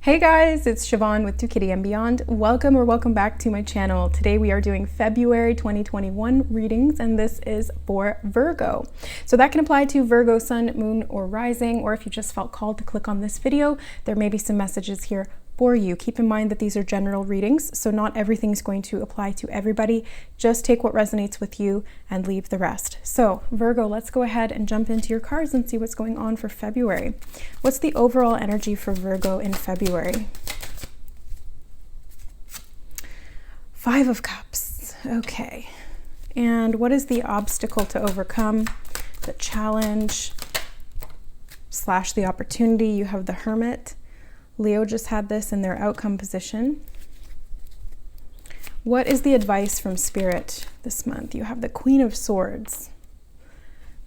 Hey guys, it's Siobhan with To Kitty and Beyond. Welcome back to my channel. Today we are doing February 2021 readings, and this is for Virgo. So that can apply to Virgo, Sun, Moon, or Rising, or if you just felt called to click on this video, there may be some messages here for you. Keep in mind that these are general readings, so not everything's going to apply to everybody. Just take what resonates with you and leave the rest. So Virgo, let's go ahead and jump into your cards and see what's going on for February. What's the overall energy for Virgo in February? Five of Cups. Okay. And what is the obstacle to overcome? The challenge / the opportunity. You have the Hermit. Leo just had this in their outcome position. What is the advice from Spirit this month? You have the Queen of Swords.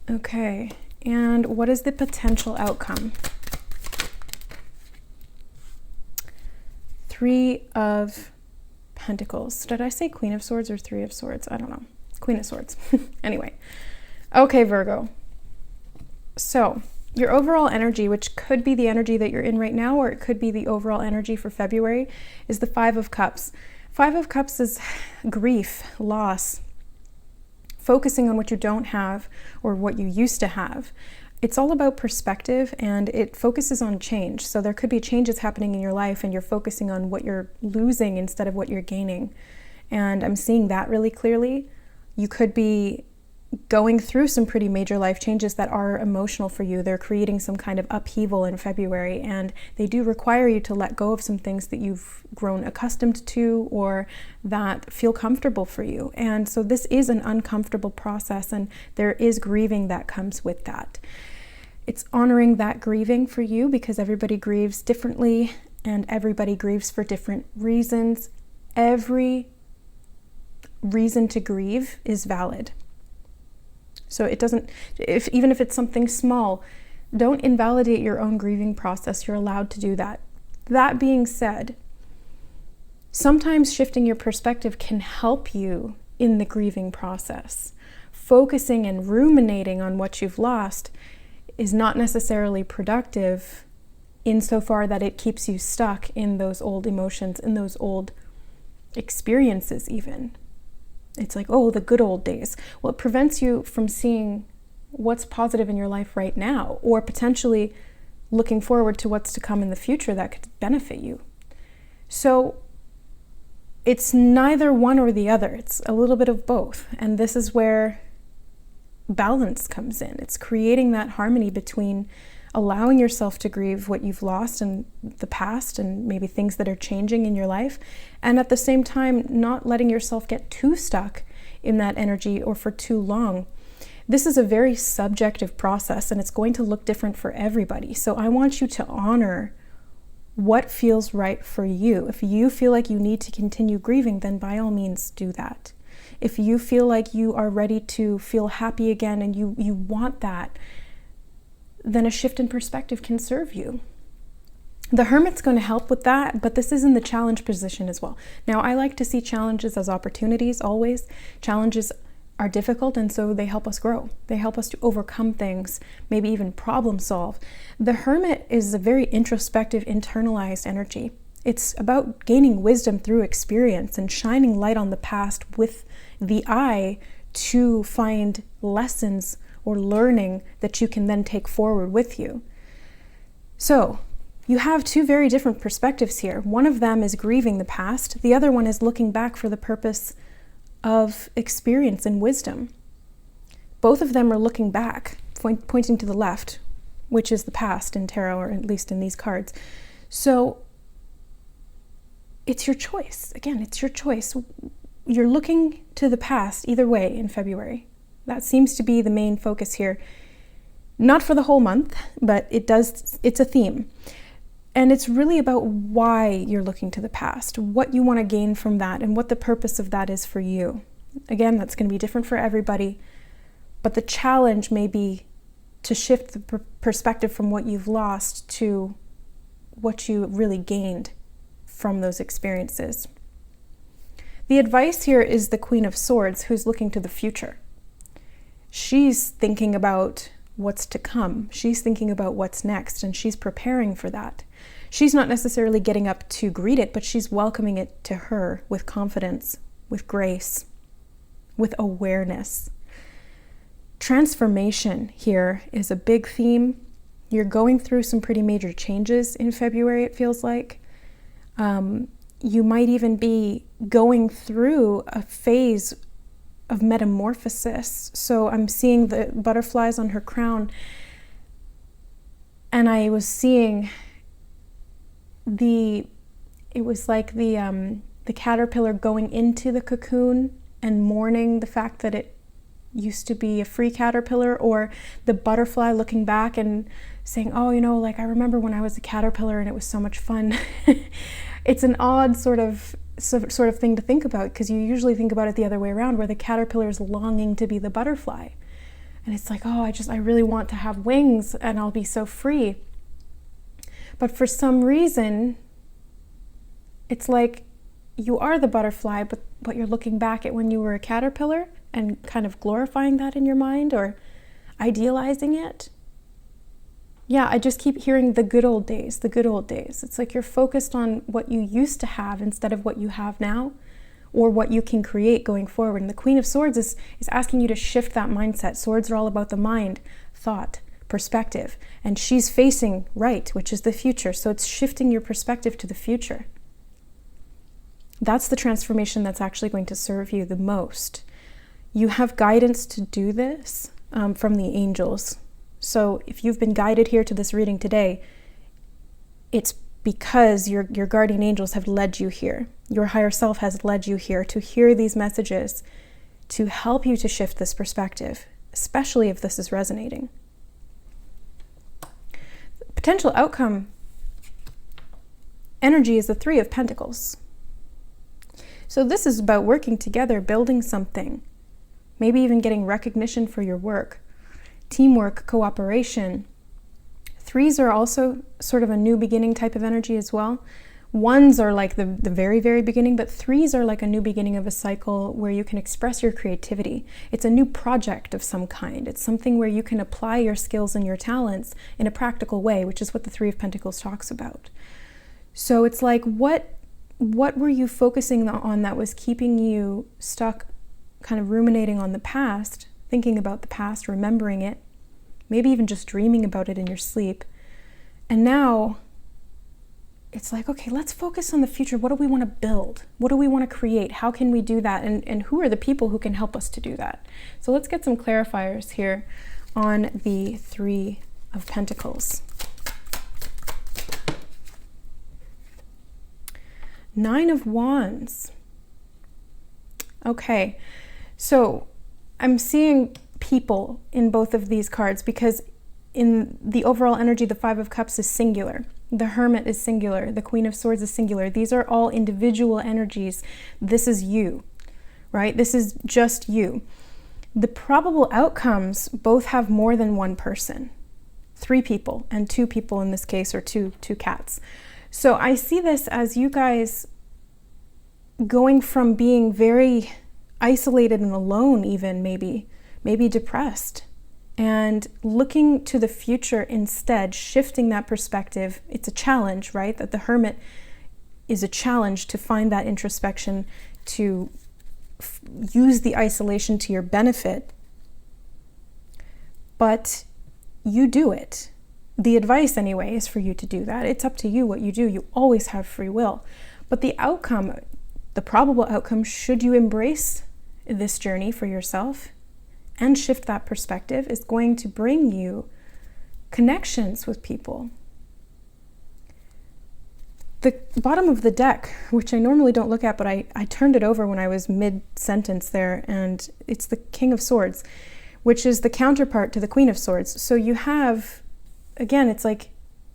Okay. And what is the potential outcome? Three of Pentacles. Did I say Queen of Swords or Three of Swords? I don't know. Queen of Swords. Anyway. Okay, Virgo. So your overall energy, which could be the energy that you're in right now, or it could be the overall energy for February, is the Five of Cups. Five of Cups is grief, loss, focusing on what you don't have or what you used to have. It's all about perspective, and it focuses on change. So there could be changes happening in your life and you're focusing on what you're losing instead of what you're gaining. And I'm seeing that really clearly. You could be going through some pretty major life changes that are emotional for you. They're creating some kind of upheaval in February, and they do require you to let go of some things that you've grown accustomed to or that feel comfortable for you. And so this is an uncomfortable process, and there is grieving that comes with that. It's honoring that grieving for you, because everybody grieves differently and everybody grieves for different reasons. Every reason to grieve is valid. So it doesn't, even if it's something small, don't invalidate your own grieving process. You're allowed to do that. That being said, sometimes shifting your perspective can help you in the grieving process. Focusing and ruminating on what you've lost is not necessarily productive insofar that it keeps you stuck in those old emotions, in those old experiences even. It's like, oh, the good old days. Well, it prevents you from seeing what's positive in your life right now, or potentially looking forward to what's to come in the future that could benefit you. So it's neither one or the other. It's a little bit of both. And this is where balance comes in. It's creating that harmony between allowing yourself to grieve what you've lost in the past and maybe things that are changing in your life, and at the same time not letting yourself get too stuck in that energy or for too long. This is a very subjective process, and it's going to look different for everybody. So I want you to honor what feels right for you. If you feel like you need to continue grieving, then by all means do that. If you feel like you are ready to feel happy again and you want that, then a shift in perspective can serve you. The Hermit's going to help with that, but this is in the challenge position as well. Now, I like to see challenges as opportunities always. Challenges are difficult, and so they help us grow. They help us to overcome things, maybe even problem solve. The Hermit is a very introspective, internalized energy. It's about gaining wisdom through experience and shining light on the past with the eye to find lessons or learning that you can then take forward with you. So you have two very different perspectives here. One of them is grieving the past. The other one is looking back for the purpose of experience and wisdom. Both of them are looking back, pointing to the left, which is the past in tarot, or at least in these cards. So it's your choice. Again, it's your choice. You're looking to the past either way in February. That seems to be the main focus here. Not for the whole month, but it's a theme. And it's really about why you're looking to the past, what you want to gain from that, and what the purpose of that is for you. Again, that's going to be different for everybody, but the challenge may be to shift the perspective from what you've lost to what you really gained from those experiences. The advice here is the Queen of Swords, who's looking to the future. She's thinking about what's to come. She's thinking about what's next, and she's preparing for that. She's not necessarily getting up to greet it, but she's welcoming it to her with confidence, with grace, with awareness. Transformation here is a big theme. You're going through some pretty major changes in February, it feels like. You might even be going through a phase of metamorphosis. So I'm seeing the butterflies on her crown, and I was seeing it was like the caterpillar going into the cocoon and mourning the fact that it used to be a free caterpillar, or the butterfly looking back and saying, oh, like I remember when I was a caterpillar and it was so much fun. It's an odd sort of thing to think about, because you usually think about it the other way around, where the caterpillar is longing to be the butterfly. And it's like, oh, I really want to have wings and I'll be so free. But for some reason, it's like you are the butterfly, but you're looking back at when you were a caterpillar and kind of glorifying that in your mind or idealizing it. Yeah, I just keep hearing the good old days, the good old days. It's like you're focused on what you used to have instead of what you have now, or what you can create going forward. And the Queen of Swords is asking you to shift that mindset. Swords are all about the mind, thought, perspective. And she's facing right, which is the future. So it's shifting your perspective to the future. That's the transformation that's actually going to serve you the most. You have guidance to do this from the angels. So if you've been guided here to this reading today, it's because your guardian angels have led you here. Your higher self has led you here to hear these messages, to help you to shift this perspective, especially if this is resonating. Potential outcome energy is the Three of Pentacles. So this is about working together, building something, maybe even getting recognition for your work, teamwork, cooperation. Threes are also sort of a new beginning type of energy as well. Ones are like the very, very beginning, but threes are like a new beginning of a cycle where you can express your creativity. It's a new project of some kind. It's something where you can apply your skills and your talents in a practical way, which is what the Three of Pentacles talks about. So it's like, what were you focusing on that was keeping you stuck, kind of ruminating on the past, thinking about the past, remembering it, maybe even just dreaming about it in your sleep. And now it's like, okay, let's focus on the future. What do we want to build? What do we want to create? How can we do that? And who are the people who can help us to do that? So let's get some clarifiers here on the Three of Pentacles. Nine of Wands. Okay, so I'm seeing people in both of these cards, because in the overall energy, the Five of Cups is singular. The Hermit is singular. The Queen of Swords is singular. These are all individual energies. This is you, right? This is just you. The probable outcomes both have more than one person. 3 people, and 2 people in this case, or two cats. So I see this as you guys going from being very isolated and alone, even maybe depressed, and looking to the future instead, shifting that perspective. It's a challenge, right? That the Hermit is a challenge to find that introspection, to use the isolation to your benefit. But you do it. The advice anyway is for you to do that. It's up to you what you do. You always have free will. But the outcome, the probable outcome, should you embrace this journey for yourself and shift that perspective, is going to bring you connections with people. The bottom of the deck, which I normally don't look at, but I turned it over when I was mid-sentence there, and it's the King of Swords, which is the counterpart to the Queen of Swords. So you have, again, it's like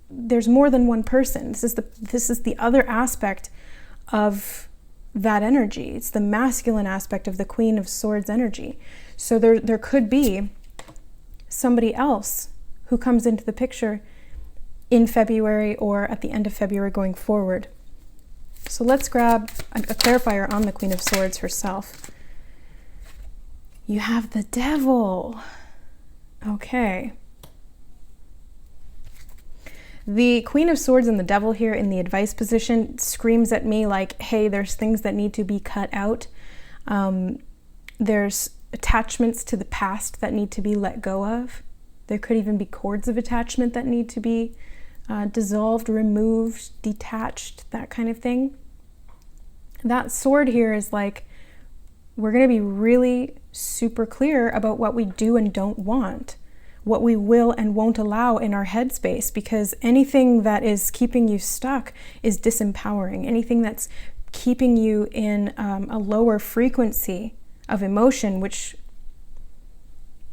there's more than one person. This is the other aspect of that energy. It's the masculine aspect of the Queen of Swords energy. So there could be somebody else who comes into the picture in February or at the end of February going forward. So let's grab a clarifier on the Queen of Swords herself. You have the Devil. Okay. The Queen of Swords and the Devil here in the advice position screams at me like, hey, there's things that need to be cut out. There's attachments to the past that need to be let go of. There could even be cords of attachment that need to be dissolved, removed, detached, that kind of thing. That sword here is like, we're going to be really super clear about what we do and don't want, what we will and won't allow in our headspace, because anything that is keeping you stuck is disempowering. Anything that's keeping you in a lower frequency of emotion, which,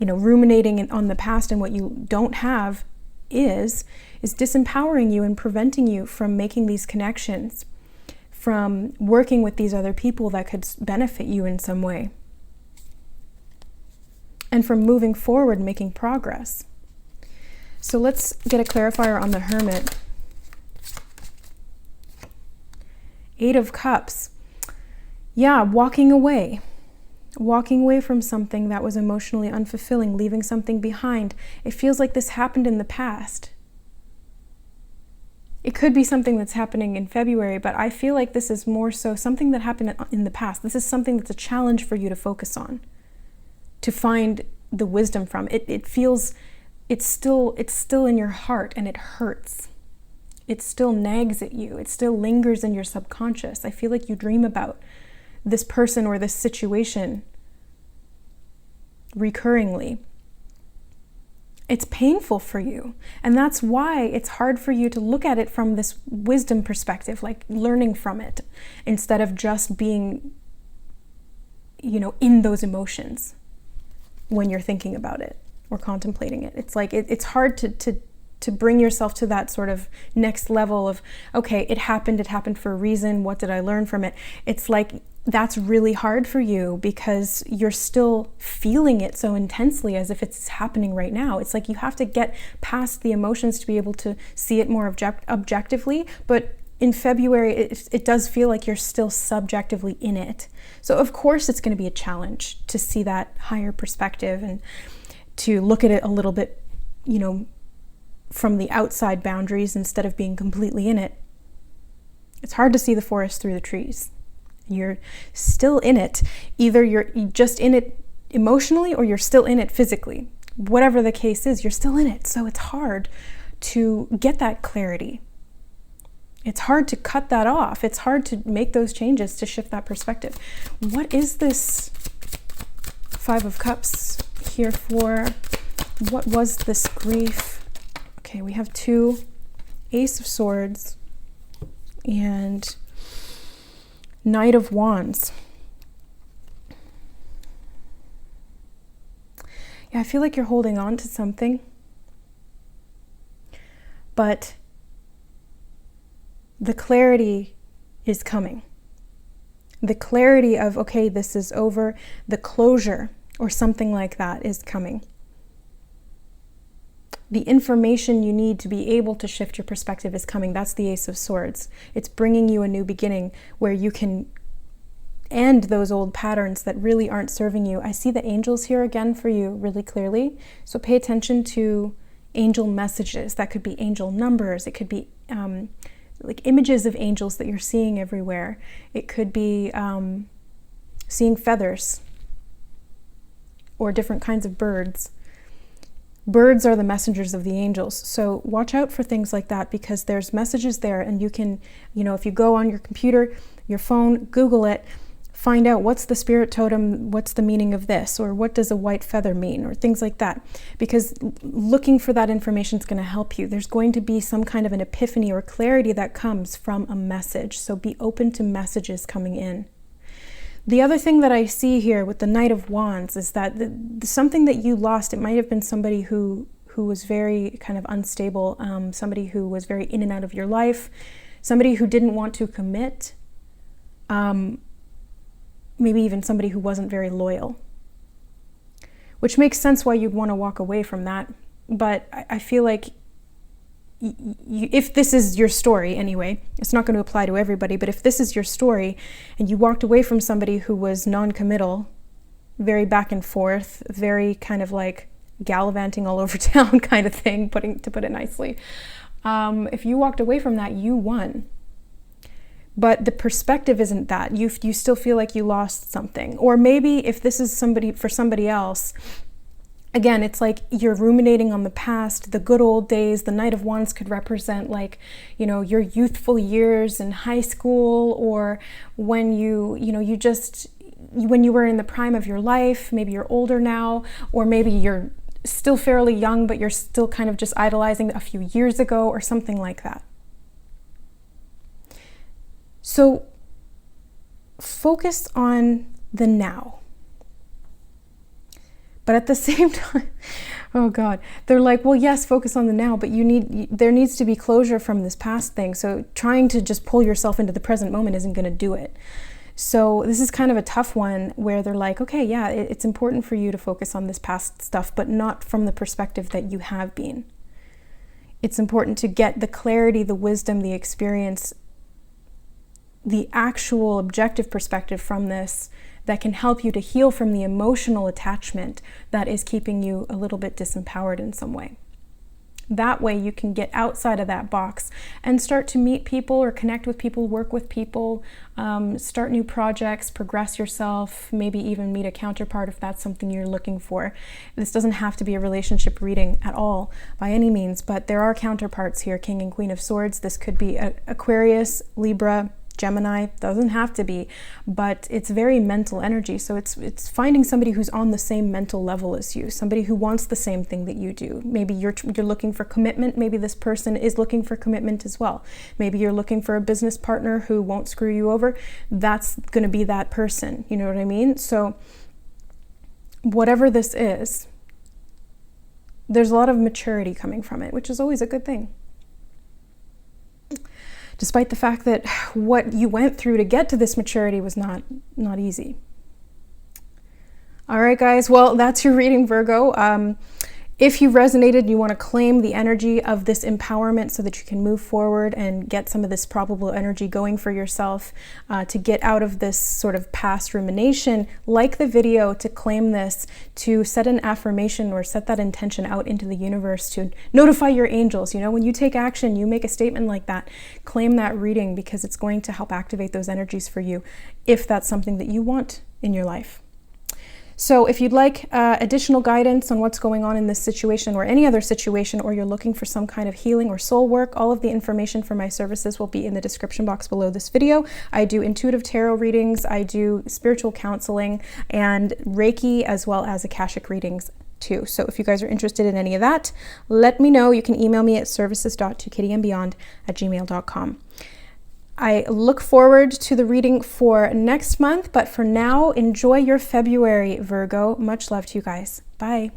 ruminating on the past and what you don't have is disempowering you and preventing you from making these connections, from working with these other people that could benefit you in some way, and from moving forward, making progress. So let's get a clarifier on the Hermit. 8 of Cups. Yeah, walking away from something that was emotionally unfulfilling, leaving something behind. It feels like this happened in the past. It could be something that's happening in February, but I feel like this is more so something that happened in the past. This is something that's a challenge for you to focus on, to find the wisdom from. It feels, it's still in your heart, and it hurts. It still nags at you. It still lingers in your subconscious. I feel like you dream about this person or this situation recurringly. It's painful for you. And that's why it's hard for you to look at it from this wisdom perspective, like learning from it, instead of just being, in those emotions when you're thinking about it or contemplating it. It's like, it's hard to bring yourself to that sort of next level of, okay, it happened for a reason. What did I learn from it? It's like, that's really hard for you because you're still feeling it so intensely as if it's happening right now. It's like you have to get past the emotions to be able to see it more objectively. But in February, it does feel like you're still subjectively in it. So of course it's going to be a challenge to see that higher perspective and to look at it a little bit, from the outside boundaries instead of being completely in it. It's hard to see the forest through the trees. You're still in it. Either you're just in it emotionally or you're still in it physically. Whatever the case is, you're still in it. So it's hard to get that clarity. It's hard to cut that off. It's hard to make those changes to shift that perspective. What is this 5 of Cups here for? What was this grief? Okay, we have 2 Ace of Swords and Knight of Wands. Yeah, I feel like you're holding on to something, but the clarity is coming. The clarity of, okay, this is over, the closure or something like that is coming. The information you need to be able to shift your perspective is coming. That's the Ace of Swords. It's bringing you a new beginning where you can end those old patterns that really aren't serving you. I see the angels here again for you really clearly. So pay attention to angel messages. That could be angel numbers. It could be like images of angels that you're seeing everywhere. It could be seeing feathers or different kinds of birds. Birds are the messengers of the angels. So watch out for things like that because there's messages there and you can, if you go on your computer, your phone, Google it, find out what's the spirit totem, what's the meaning of this, or what does a white feather mean, or things like that. Because looking for that information is going to help you. There's going to be some kind of an epiphany or clarity that comes from a message. So be open to messages coming in. The other thing that I see here with the Knight of Wands is that something that you lost, it might have been somebody who was very kind of unstable, somebody who was very in and out of your life, somebody who didn't want to commit, maybe even somebody who wasn't very loyal, which makes sense why you'd want to walk away from that. But I feel like if this is your story anyway, it's not going to apply to everybody, but if this is your story and you walked away from somebody who was non-committal, very back and forth, very kind of like gallivanting all over town kind of thing, to put it nicely, If you walked away from that, you won. But the perspective isn't that. You still feel like you lost something. Or maybe if this is for somebody else, again, it's like you're ruminating on the past, the good old days. The Knight of Wands could represent like, your youthful years in high school, or when when you were in the prime of your life. Maybe you're older now, or maybe you're still fairly young, but you're still kind of just idolizing a few years ago or something like that. So focus on the now. But at the same time, oh God, they're like, well, yes, focus on the now, but there needs to be closure from this past thing. So trying to just pull yourself into the present moment isn't going to do it. So this is kind of a tough one where they're like, okay, yeah, it's important for you to focus on this past stuff, but not from the perspective that you have been. It's important to get the clarity, the wisdom, the experience, the actual objective perspective from this that can help you to heal from the emotional attachment that is keeping you a little bit disempowered in some way. That way you can get outside of that box and start to meet people or connect with people, work with people, start new projects, progress yourself, maybe even meet a counterpart if that's something you're looking for. This doesn't have to be a relationship reading at all by any means, but there are counterparts here, King and Queen of Swords. This could be Aquarius, Libra, Gemini, doesn't have to be, but it's very mental energy. So it's finding somebody who's on the same mental level as you, somebody who wants the same thing that you do. Maybe you're looking for commitment. Maybe this person is looking for commitment as well. Maybe you're looking for a business partner who won't screw you over. That's going to be that person. You know what I mean? So whatever this is, there's a lot of maturity coming from it, which is always a good thing. Despite the fact that what you went through to get to this maturity was not easy. All right, guys. Well, that's your reading, Virgo. If you resonated, you want to claim the energy of this empowerment so that you can move forward and get some of this probable energy going for yourself to get out of this sort of past rumination. Like the video to claim this, to set an affirmation or set that intention out into the universe to notify your angels. When you take action, you make a statement like that, claim that reading because it's going to help activate those energies for you if that's something that you want in your life. So if you'd like additional guidance on what's going on in this situation or any other situation, or you're looking for some kind of healing or soul work, all of the information for my services will be in the description box below this video. I do intuitive tarot readings, I do spiritual counseling, and Reiki, as well as Akashic readings too. So if you guys are interested in any of that, let me know. You can email me at services.2kittyandbeyond@gmail.com. I look forward to the reading for next month, but for now, enjoy your February, Virgo. Much love to you guys. Bye.